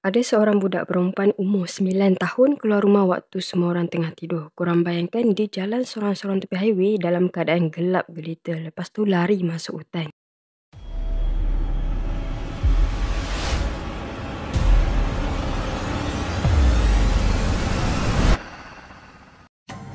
Ada seorang budak perempuan umur 9 tahun keluar rumah waktu semua orang tengah tidur. Korang bayangkan dia jalan sorang-sorang tepi highway dalam keadaan gelap gelita. Lepas tu lari masuk hutan.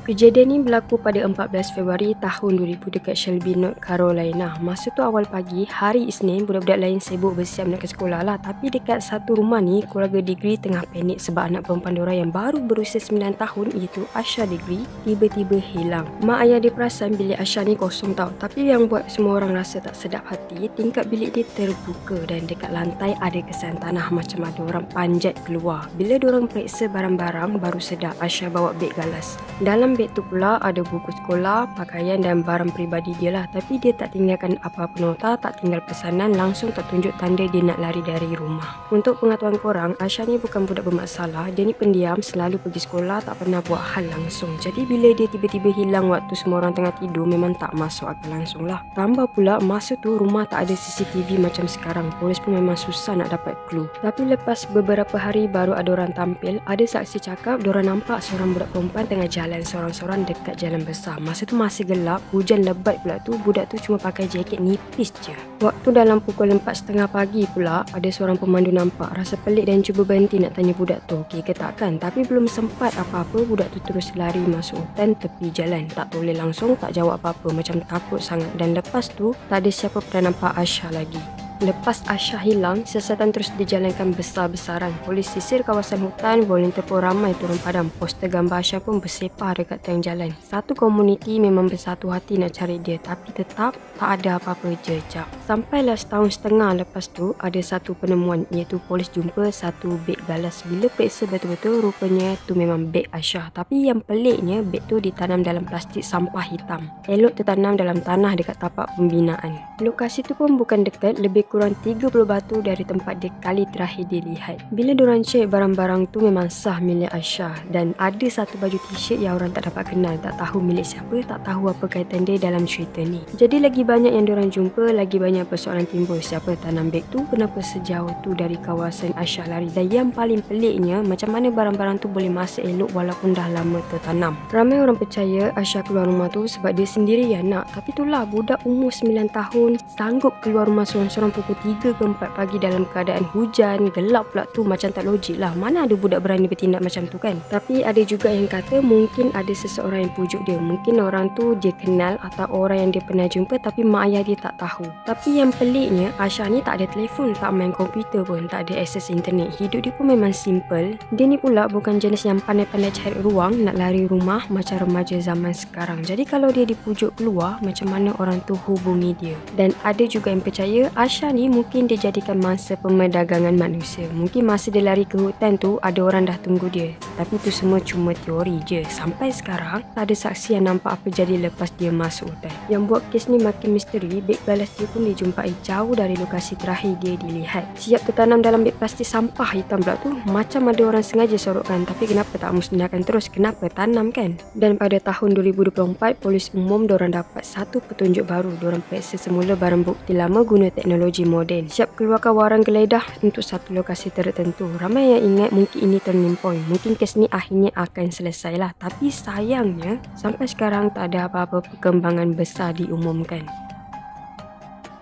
Kejadian ni berlaku pada 14 Februari tahun 2000 dekat Shelby, North Carolina. Masa tu awal pagi, hari Isnin, budak-budak lain sibuk bersiap nak ke sekolah lah. Tapi dekat satu rumah ni, keluarga Degree tengah panik sebab anak perempuan diorang yang baru berusia 9 tahun iaitu Asha Degree tiba-tiba hilang. Mak ayah dia perasan bilik Asha ni kosong tau. Tapi yang buat semua orang rasa tak sedap hati, tingkap bilik dia terbuka dan dekat lantai ada kesan tanah macam ada orang panjat keluar. Bila diorang periksa barang-barang, baru sedar Asha bawa beg galas. Dalam beg tu pula ada buku sekolah, pakaian dan barang peribadi dia lah. Tapi dia tak tinggalkan apa-apa nota, tak tinggal pesanan, langsung tak tunjuk tanda dia nak lari dari rumah. Untuk pengetahuan korang, Asha ni bukan budak bermasalah. Dia ni pendiam, selalu pergi sekolah, tak pernah buat hal langsung. Jadi bila dia tiba-tiba hilang waktu semua orang tengah tidur, memang tak masuk akal langsung lah. Tambah pula masa tu rumah tak ada CCTV macam sekarang. Polis pun memang susah nak dapat clue. Tapi lepas beberapa hari baru ada orang tampil. Ada saksi cakap diorang nampak seorang budak perempuan tengah jalan sorang-sorang dekat jalan besar. Masa tu masih gelap, hujan lebat pula tu. Budak tu cuma pakai jaket nipis je. Waktu dalam pukul 4.30 pagi pula, ada seorang pemandu nampak. Rasa pelik dan cuba berhenti nak tanya budak tu okey ke takkan. Tapi belum sempat apa-apa, budak tu terus lari masuk hutan tepi jalan. Tak toleh langsung, tak jawab apa-apa, macam takut sangat. Dan lepas tu tak ada siapa pernah nampak Asha lagi. Lepas Asha hilang, siasatan terus dijalankan besar-besaran. Polis sisir kawasan hutan, volunteer pun ramai turun padam. Poster gambar Asha pun bersepah dekat tiang jalan. Satu komuniti memang bersatu hati nak cari dia, tapi tetap tak ada apa-apa jejak. Sampailah setahun setengah lepas tu, ada satu penemuan iaitu polis jumpa satu beg galas. Bila periksa betul-betul, rupanya tu memang beg Asha. Tapi yang peliknya, beg tu ditanam dalam plastik sampah hitam. Elok tertanam dalam tanah dekat tapak pembinaan. Lokasi tu pun bukan dekat, lebih kurang 30 batu dari tempat dia kali terakhir dilihat. Bila diorang cek barang-barang tu memang sah milik Asha. Dan ada satu baju t-shirt yang orang tak dapat kenal, tak tahu milik siapa, tak tahu apa kaitan dia dalam cerita ni. Jadi lagi banyak yang diorang jumpa, lagi banyak persoalan timbul. Siapa tanam beg tu, kenapa sejauh tu dari kawasan Asha lari. Dan yang paling peliknya, macam mana barang-barang tu boleh masih elok walaupun dah lama tertanam. Ramai orang percaya Asha keluar rumah tu sebab dia sendiri yang nak. Tapi itulah, budak umur 9 tahun sanggup keluar rumah sorang-sorang pukul 3 ke 4 pagi dalam keadaan hujan, gelap pula tu, macam tak logik lah. Mana ada budak berani bertindak macam tu kan? Tapi ada juga yang kata mungkin ada seseorang yang pujuk dia. Mungkin orang tu dia kenal atau orang yang dia pernah jumpa tapi mak ayah dia tak tahu. Tapi yang peliknya, Asha ni tak ada telefon, tak main komputer pun, tak ada akses internet. Hidup dia pun memang simple. Dia ni pula bukan jenis yang pandai-pandai cari ruang nak lari rumah macam remaja zaman sekarang. Jadi kalau dia dipujuk keluar, macam mana orang tu hubungi dia? Dan ada juga yang percaya Asha ni mungkin dia jadikan masa pemerdagangan manusia. Mungkin masa dia lari ke hutan tu ada orang dah tunggu dia. Tapi tu semua cuma teori je. Sampai sekarang tak ada saksi yang nampak apa jadi lepas dia masuk hutan. Yang buat kes ni makin misteri, beg balas dia pun dijumpai jauh dari lokasi terakhir dia dilihat. Siap tertanam dalam beg plastik sampah hitam pula tu. Macam ada orang sengaja sorokkan. Tapi kenapa tak musnahkan terus? Kenapa tanam kan? Dan pada tahun 2024, polis umum diorang dapat satu petunjuk baru. Diorang periksa semula barang bukti lama guna teknologi moden. Siap keluarkan waran geledah untuk satu lokasi tertentu. Ramai yang ingat mungkin ini turning point. Mungkin kes ni akhirnya akan selesai lah. Tapi sayangnya sampai sekarang tak ada apa-apa perkembangan besar diumumkan.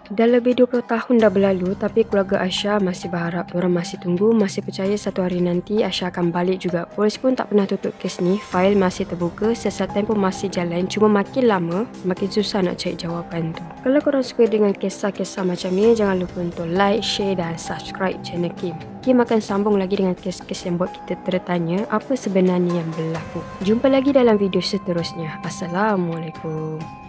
Dah lebih 20 tahun dah berlalu, tapi keluarga Asha masih berharap. Diorang masih tunggu, masih percaya satu hari nanti Asha akan balik juga. Polis pun tak pernah tutup kes ni, fail masih terbuka, siasatan pun masih jalan. Cuma makin lama, makin susah nak cari jawapan tu. Kalau korang suka dengan kisah-kisah macam ni, jangan lupa untuk like, share dan subscribe channel Kim. Kim akan sambung lagi dengan kes-kes yang buat kita tertanya apa sebenarnya yang berlaku. Jumpa lagi dalam video seterusnya. Assalamualaikum.